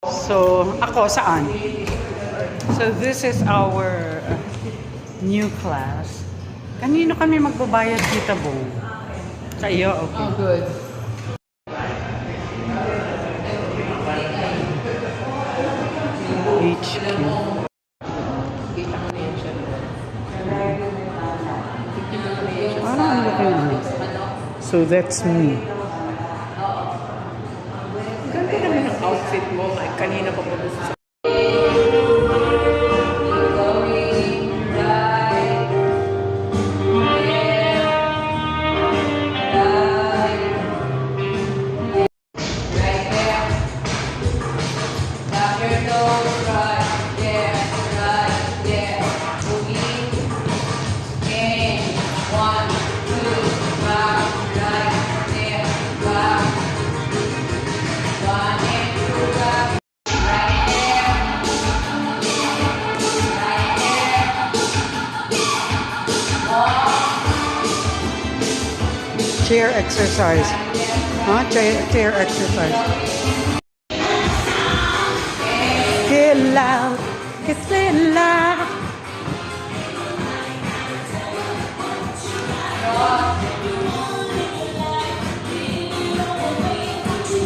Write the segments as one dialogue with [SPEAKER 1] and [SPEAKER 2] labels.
[SPEAKER 1] So, ako saan? So, this is our new class. Kanino kami magbabayad, Tita Bong? Sa iyo? Okay.
[SPEAKER 2] Oh, good.
[SPEAKER 1] HQ.
[SPEAKER 2] Kita ko na yun siya.
[SPEAKER 1] Parang ano ka na? So, that's me.
[SPEAKER 2] Ganda naman ang outfit mo. Ay, kanina pa gusto sa...
[SPEAKER 1] Chair exercise. Huh? Chair exercise. Get loud. Get loud.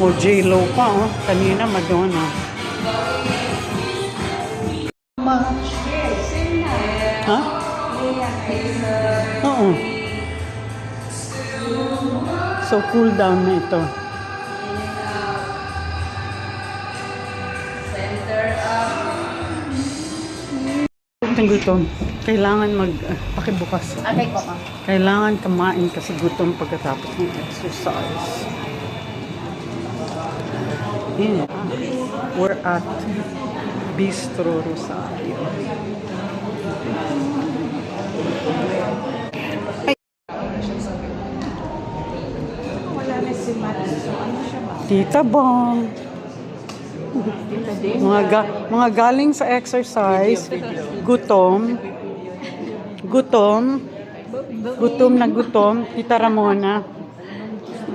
[SPEAKER 1] O, J-Lo pa, oh. Kanina, Madonna. Much. Ha? Oo. So, cool down na ito. Gutom. Kailangan pakibukas.
[SPEAKER 2] Okay ko ka.
[SPEAKER 1] Kailangan kumain kasi gutom pagkatapos ng exercise. Yeah. We're at Bistro Rosario.
[SPEAKER 2] Wala na si Matt. So, ano siya ba?
[SPEAKER 1] Tita Bong.
[SPEAKER 2] Tita din.
[SPEAKER 1] Mga galing sa exercise. Gutom. Gutom na gutom. Tita Ramona.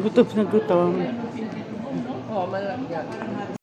[SPEAKER 1] Gutom na gutom.
[SPEAKER 2] Oh, malaki yan.